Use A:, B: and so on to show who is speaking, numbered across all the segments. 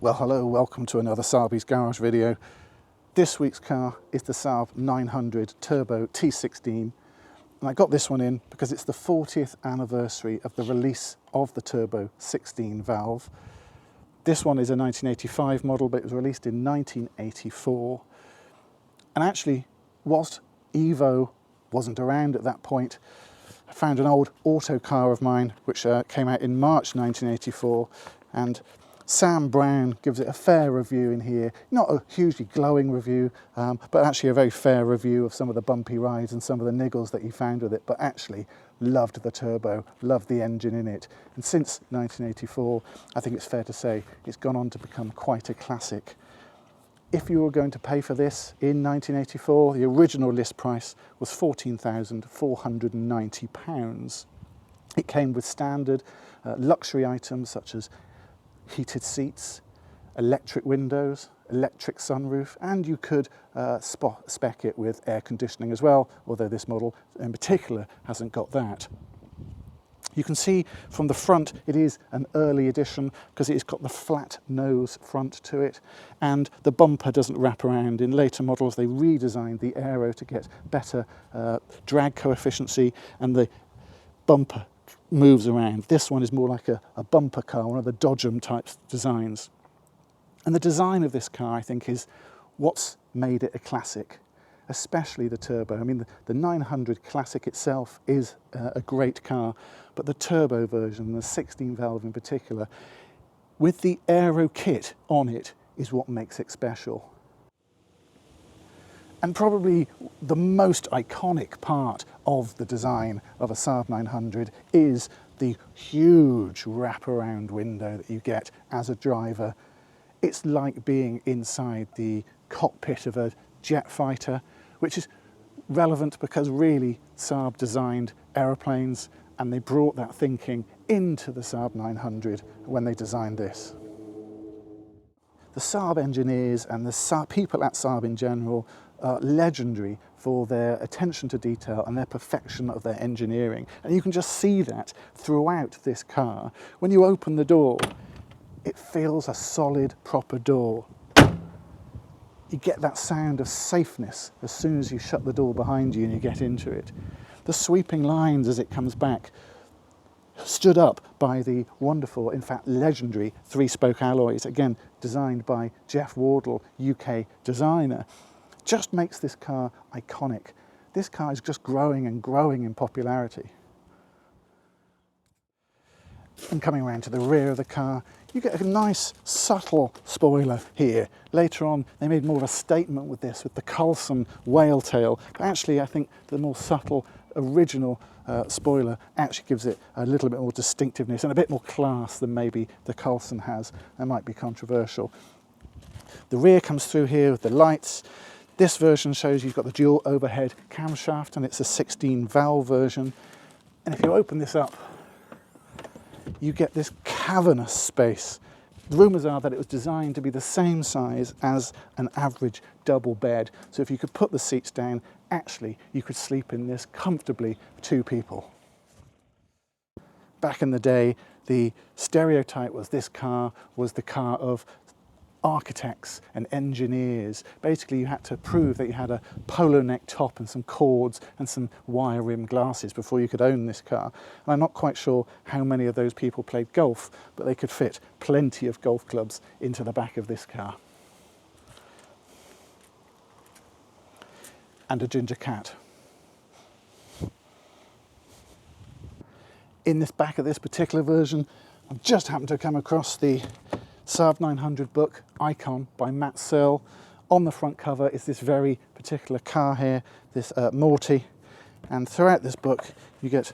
A: Well, hello, welcome to another Saaby's Garage video. This week's car is the Saab 900 Turbo T16, and I got this one in because it's the 40th anniversary of the release of the Turbo 16 valve. This one is a 1985 model, but it was released in 1984. And actually, whilst Evo wasn't around at that point, I found an old auto car of mine which came out in March 1984, and Sam Brown gives it a fair review in here. Not a hugely glowing review, but actually a very fair review of some of the bumpy rides and some of the niggles that he found with it, but actually loved the turbo, loved the engine in it. And since 1984, I think it's fair to say it's gone on to become quite a classic. If you were going to pay for this in 1984, the original list price was £14,490. It came with standard luxury items such as heated seats, electric windows, electric sunroof, and you could spec it with air conditioning as well, although this model in particular hasn't got that. You can see from the front it is an early edition because it's got the flat nose front to it, and the bumper doesn't wrap around. In later models they redesigned the aero to get better drag coefficiency, and the bumper moves around. This one is more like a bumper car, one of the Dodgem type designs. And the design of this car, I think, is what's made it a classic, especially the turbo. I mean, the 900 Classic itself is a great car, but the turbo version, the 16 valve in particular, with the aero kit on it, is what makes it special. And probably the most iconic part of the design of a Saab 900 is the huge wraparound window that you get as a driver. It's like being inside the cockpit of a jet fighter, which is relevant because really Saab designed aeroplanes and they brought that thinking into the Saab 900 when they designed this. The Saab engineers and the people at Saab in general are legendary for their attention to detail and their perfection of their engineering. And you can just see that throughout this car. When you open the door, it feels a solid, proper door. You get that sound of safeness as soon as you shut the door behind you and you get into it. The sweeping lines as it comes back, stood up by the wonderful, in fact legendary, three-spoke alloys, again designed by Jeff Wardle, UK designer, just makes this car iconic. This car is just growing and growing in popularity. And coming around to the rear of the car, you get a nice subtle spoiler here. Later on they made more of a statement with this, with the Coulson whale tail, but actually I think the more subtle original spoiler actually gives it a little bit more distinctiveness and a bit more class than maybe the Coulson has. That might be controversial. The rear comes through here with the lights. This version shows you've got the dual overhead camshaft, and it's a 16 valve version. And if you open this up, you get this cavernous space. The rumours are that it was designed to be the same size as an average double bed. So if you could put the seats down, actually you could sleep in this comfortably for two people. Back in the day, the stereotype was this car was the car of architects and engineers. Basically you had to prove that you had a polo neck top and some cords and some wire rim glasses before you could own this car. And I'm not quite sure how many of those people played golf, but they could fit plenty of golf clubs into the back of this car. And a ginger cat. In this back of this particular version, I've just happened to come across the Saab 900 book, Icon by Matt Searle. On the front cover is this very particular car here, this Morty, and throughout this book you get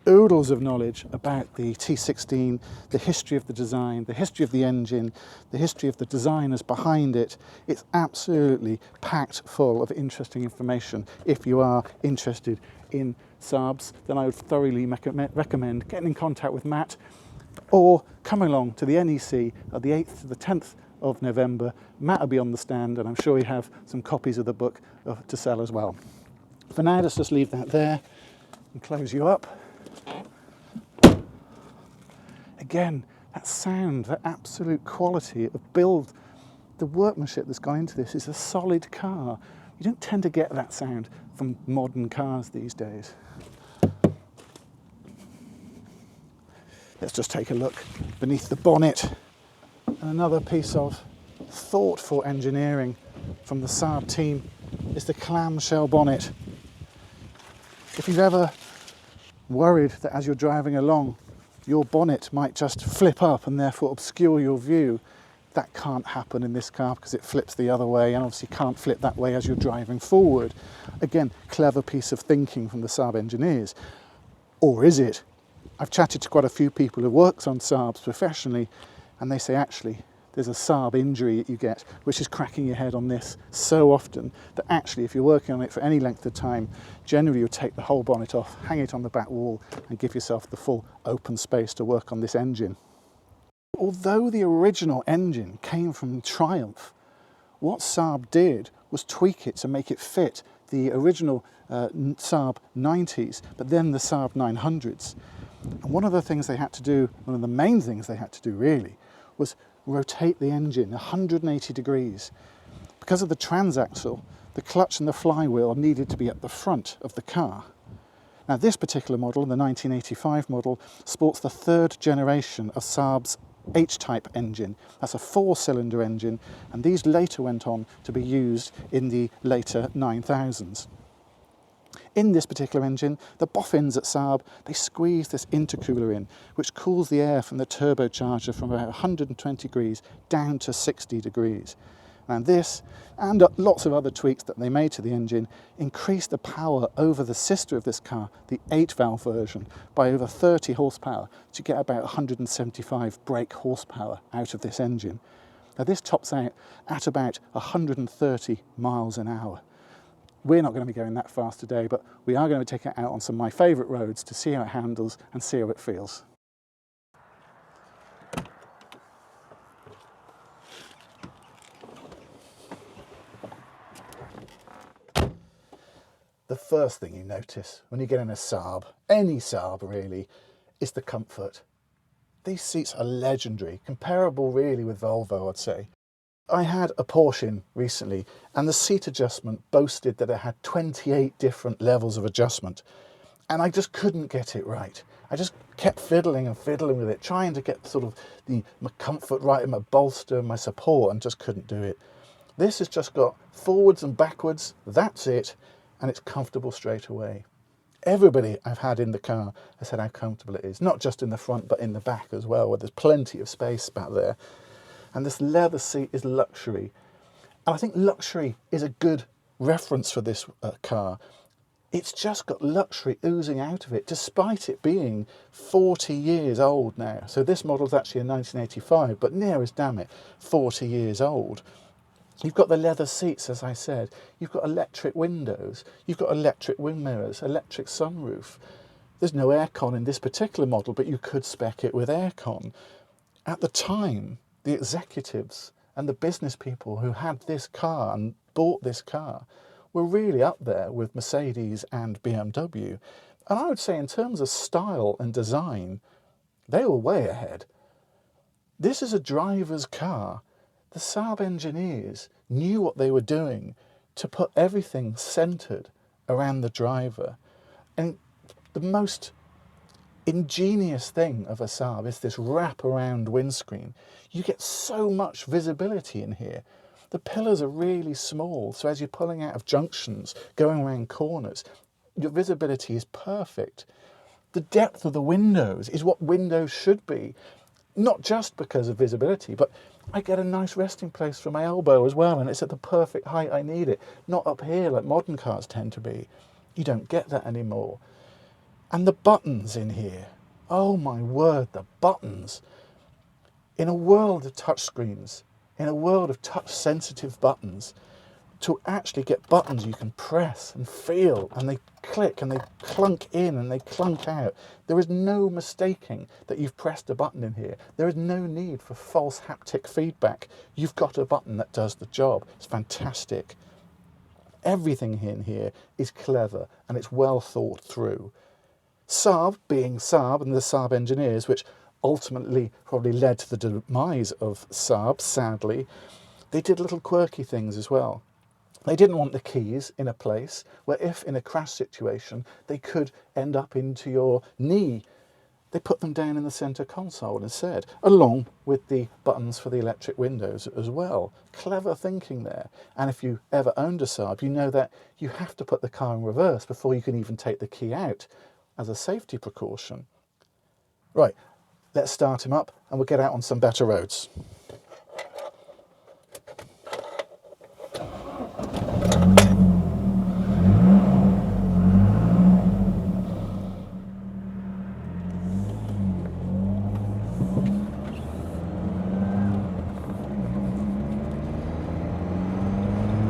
A: oodles of knowledge about the T16, the history of the design, the history of the engine, the history of the designers behind it. It's absolutely packed full of interesting information. If you are interested in Saabs, then I would thoroughly recommend getting in contact with Matt, or come along to the NEC on the 8th to the 10th of November. Matt will be on the stand, and I'm sure you have some copies of the book to sell as well. For now, let's just leave that there and close you up. Again, That sound, that absolute quality of build, the workmanship that's gone into this is a solid car. You don't tend to get that sound from modern cars these days. Let's just take a look beneath the bonnet. And another piece of thoughtful engineering from the Saab team is the clamshell bonnet. If you've ever worried that as you're driving along, your bonnet might just flip up and therefore obscure your view, that can't happen in this car because it flips the other way, and obviously can't flip that way as you're driving forward. Again, clever piece of thinking from the Saab engineers. Or is it? I've chatted to quite a few people who worked on Saabs professionally, and they say actually there's a Saab injury that you get, which is cracking your head on this so often that actually if you're working on it for any length of time, generally you'll take the whole bonnet off, hang it on the back wall and give yourself the full open space to work on this engine. Although the original engine came from Triumph, what Saab did was tweak it to make it fit the original Saab 90s, but then the Saab 900s. And one of the things they had to do, one of the main things they had to do really, was rotate the engine 180 degrees. Because of the transaxle, the clutch and the flywheel needed to be at the front of the car. Now this particular model, the 1985 model, sports the third generation of Saab's H-type engine. That's a 4-cylinder engine, and these later went on to be used in the later 9000s. In this particular engine, the boffins at Saab, they squeeze this intercooler in, which cools the air from the turbocharger from about 120 degrees down to 60 degrees. And this, and lots of other tweaks that they made to the engine, increased the power over the sister of this car, the 8-valve version, by over 30 horsepower to get about 175 brake horsepower out of this engine. Now this tops out at about 130 miles an hour. We're not going to be going that fast today, but we are going to take it out on some of my favourite roads to see how it handles and see how it feels. The first thing you notice when you get in a Saab, any Saab really, is the comfort. These seats are legendary, comparable really with Volvo, I'd say. I had a Porsche recently, and the seat adjustment boasted that it had 28 different levels of adjustment, and I just couldn't get it right. I just kept fiddling and fiddling with it, trying to get sort of my comfort right in my bolster, my support, and just couldn't do it. This has just got forwards and backwards, that's it, and it's comfortable straight away. Everybody I've had in the car has said how comfortable it is, not just in the front but in the back as well, where there's plenty of space back there. And this leather seat is luxury. And I think luxury is a good reference for this car. It's just got luxury oozing out of it, despite it being 40 years old now. So this model is actually a 1985, but near as damn it, 40 years old. You've got the leather seats, as I said. You've got electric windows. You've got electric wing mirrors, electric sunroof. There's no aircon in this particular model, but you could spec it with aircon. At the time, the executives and the business people who had this car and bought this car were really up there with Mercedes and BMW. And I would say in terms of style and design, they were way ahead. This is a driver's car. The Saab engineers knew what they were doing to put everything centred around the driver. And the most ingenious thing of a Saab is this wrap-around windscreen. You get so much visibility in here. The pillars are really small, so as you're pulling out of junctions, going around corners, your visibility is perfect. The depth of the windows is what windows should be, not just because of visibility, but I get a nice resting place for my elbow as well, and it's at the perfect height I need it, not up here like modern cars tend to be. You don't get that anymore. And the buttons in here, oh my word, the buttons. In a world of touchscreens, in a world of touch-sensitive buttons, to actually get buttons you can press and feel, and they click and they clunk in and they clunk out. There is no mistaking that you've pressed a button in here. There is no need for false haptic feedback. You've got a button that does the job. It's fantastic. Everything in here is clever and it's well thought through. Saab, being Saab and the Saab engineers, which ultimately probably led to the demise of Saab, sadly, they did little quirky things as well. They didn't want the keys in a place where if in a crash situation they could end up into your knee. They put them down in the centre console instead, along with the buttons for the electric windows as well. Clever thinking there. And if you ever owned a Saab, you know that you have to put the car in reverse before you can even take the key out as a safety precaution. Right, let's start him up and we'll get out on some better roads.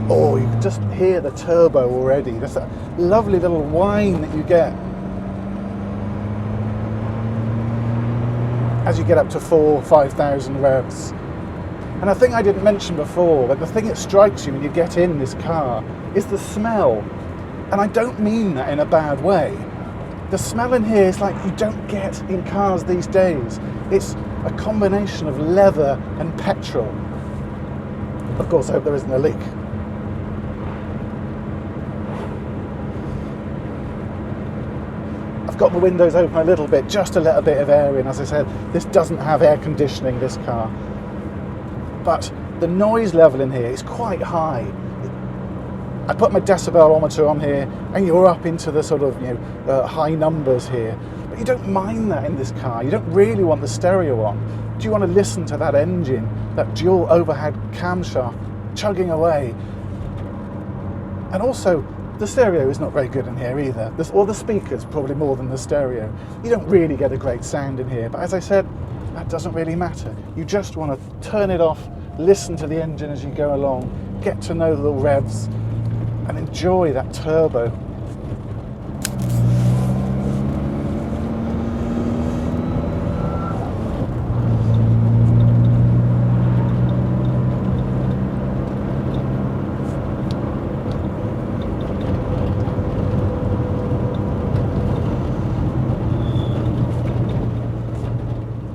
A: Oh, you can just hear the turbo already. That's that lovely little whine that you get as you get up to 4,000-5,000 revs. And a thing I didn't mention before, but the thing that strikes you when you get in this car is the smell. And I don't mean that in a bad way. The smell in here is like you don't get in cars these days. It's a combination of leather and petrol. Of course, I hope there isn't a leak. I've got the windows open a little bit, just to let a bit of air in. As I said, this doesn't have air conditioning, this car. But the noise level in here is quite high. I put my decibelmeter on here and you're up into the sort of, high numbers here. But you don't mind that in this car. You don't really want the stereo on. Do you want to listen to that engine, that dual overhead camshaft chugging away? And also, the stereo is not very good in here either, or the speakers probably more than the stereo. You don't really get a great sound in here, but as I said, that doesn't really matter. You just want to turn it off, listen to the engine as you go along, get to know the revs, and enjoy that turbo.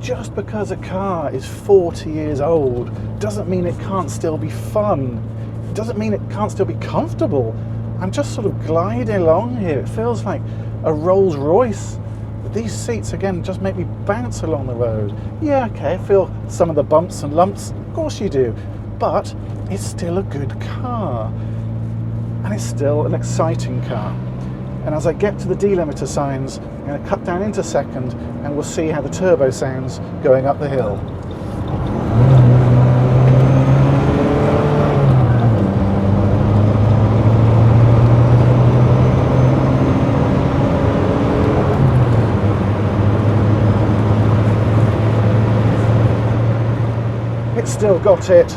A: Just because a car is 40 years old doesn't mean it can't still be fun. It doesn't mean it can't still be comfortable. I'm just sort of gliding along here. It feels like a Rolls Royce. These seats, again, just make me bounce along the road. Yeah, okay, I feel some of the bumps and lumps. Of course you do. But it's still a good car. And it's still an exciting car. And as I get to the delimiter signs, I'm going to cut down into second and we'll see how the turbo sounds going up the hill. It's still got it.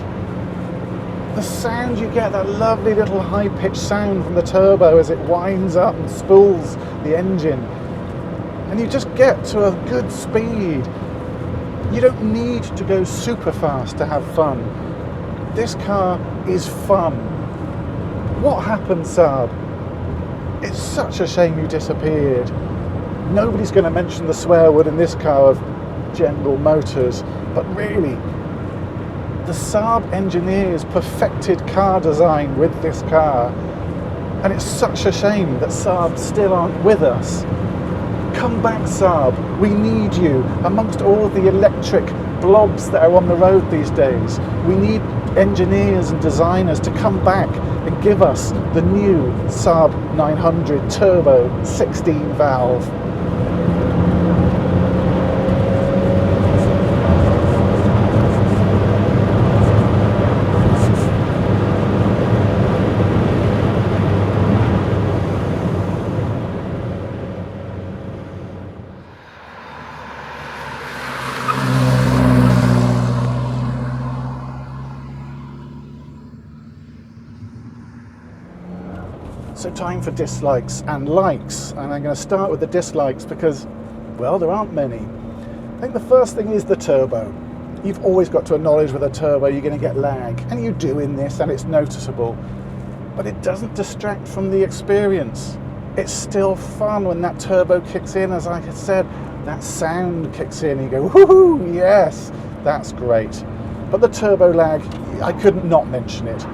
A: The sound you get, that lovely little high-pitched sound from the turbo as it winds up and spools the engine. And you just get to a good speed. You don't need to go super fast to have fun. This car is fun. What happened, Saab? It's such a shame you disappeared. Nobody's going to mention the swear word in this car of General Motors, but really, the Saab engineers perfected car design with this car, and it's such a shame that Saab still aren't with us. Come back, Saab, we need you. Amongst all of the electric blobs that are on the road these days, we need engineers and designers to come back and give us the new Saab 900 Turbo 16 valve. So time for dislikes and likes, and I'm going to start with the dislikes because, well, there aren't many. I think the first thing is the turbo. You've always got to acknowledge with a turbo you're going to get lag, and you do in this, and it's noticeable. But it doesn't distract from the experience. It's still fun when that turbo kicks in. As I said, that sound kicks in, and you go, woohoo, yes, that's great. But the turbo lag, I couldn't not mention it.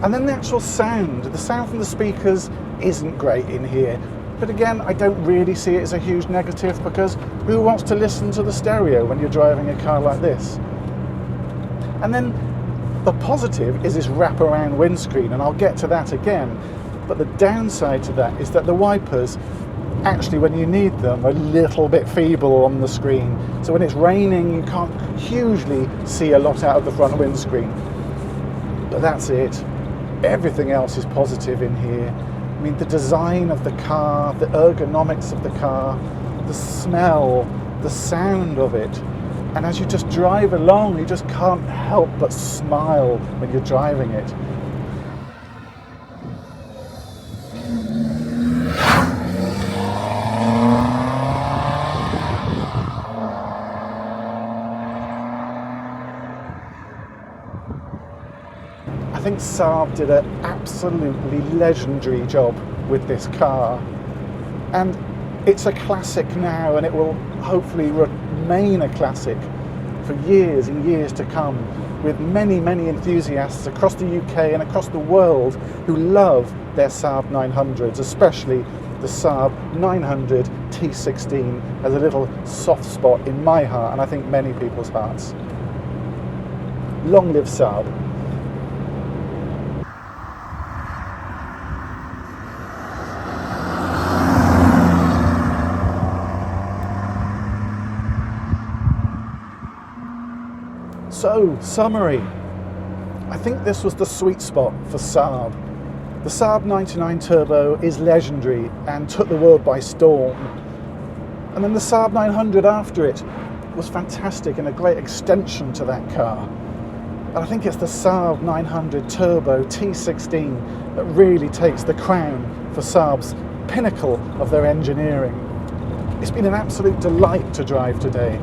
A: And then the actual sound from the speakers isn't great in here. But again, I don't really see it as a huge negative, because who wants to listen to the stereo when you're driving a car like this? And then the positive is this wraparound windscreen, and I'll get to that again. But the downside to that is that the wipers, actually when you need them, are a little bit feeble on the screen. So when it's raining, you can't hugely see a lot out of the front windscreen. But that's it. Everything else is positive in here. I mean, the design of the car, the ergonomics of the car, the smell, the sound of it. And as you just drive along, you just can't help but smile when you're driving it. I think Saab did an absolutely legendary job with this car, and it's a classic now, and it will hopefully remain a classic for years and years to come, with many, many enthusiasts across the UK and across the world who love their Saab 900s, especially the Saab 900 T16 has a little soft spot in my heart, and I think many people's hearts. Long live Saab. So, summary. I think this was the sweet spot for Saab. The Saab 99 Turbo is legendary and took the world by storm. And then the Saab 900 after it was fantastic and a great extension to that car. And I think it's the Saab 900 Turbo T16 that really takes the crown for Saab's pinnacle of their engineering. It's been an absolute delight to drive today.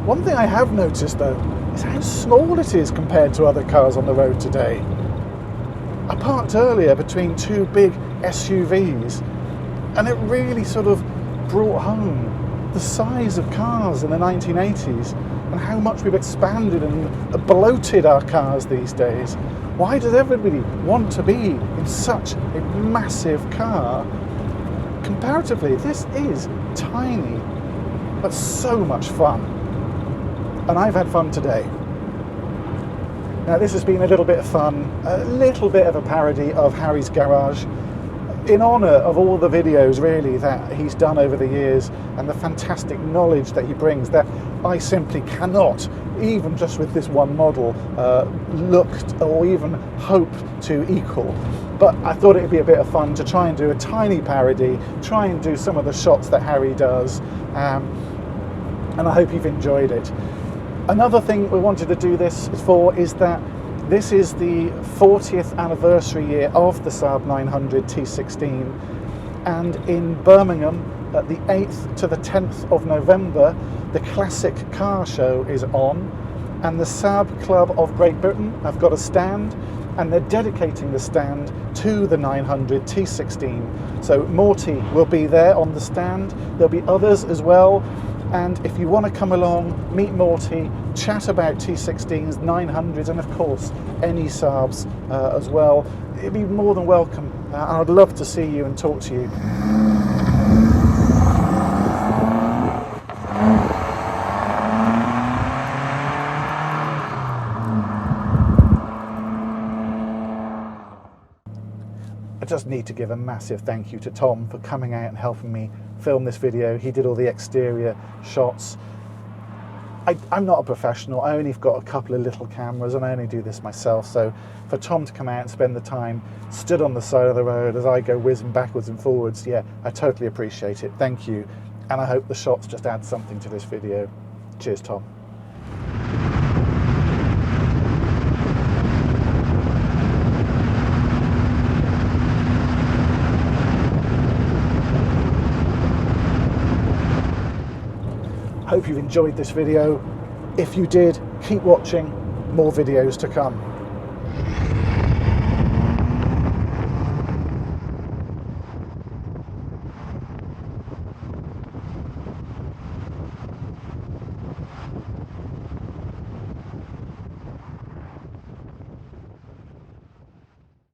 A: One thing I have noticed though is how small it is compared to other cars on the road today. I parked earlier between two big SUVs, and it really sort of brought home the size of cars in the 1980s and how much we've expanded and bloated our cars these days. Why does everybody want to be in such a massive car? Comparatively, this is tiny, but so much fun. And I've had fun today. Now this has been a little bit of fun, a little bit of a parody of Harry's Garage, in honour of all the videos really that he's done over the years and the fantastic knowledge that he brings that I simply cannot, even just with this one model, looked or even hope to equal. But I thought it'd be a bit of fun to try and do a tiny parody, try and do some of the shots that Harry does, and I hope you've enjoyed it. Another thing we wanted to do this for is that this is the 40th anniversary year of the Saab 900 T16, and in Birmingham at the 8th to the 10th of November the Classic Car Show is on, and the Saab Club of Great Britain have got a stand, and they're dedicating the stand to the 900 T16. So Morty will be there on the stand, there'll be others as well. And if you want to come along, meet Morty, chat about T16s, 900s, and of course any Saabs as well, it'd be more than welcome. I'd love to see you and talk to you. I just need to give a massive thank you to Tom for coming out and helping me film this video. He did all the exterior shots. I'm not a professional, I only got a couple of little cameras and I only do this myself, so for Tom to come out and spend the time stood on the side of the road as I go whizzing backwards and forwards, yeah, I totally appreciate it. Thank you, and I hope the shots just add something to this video. Cheers, Tom. Hope you've enjoyed this video. If you did, keep watching, more videos to come.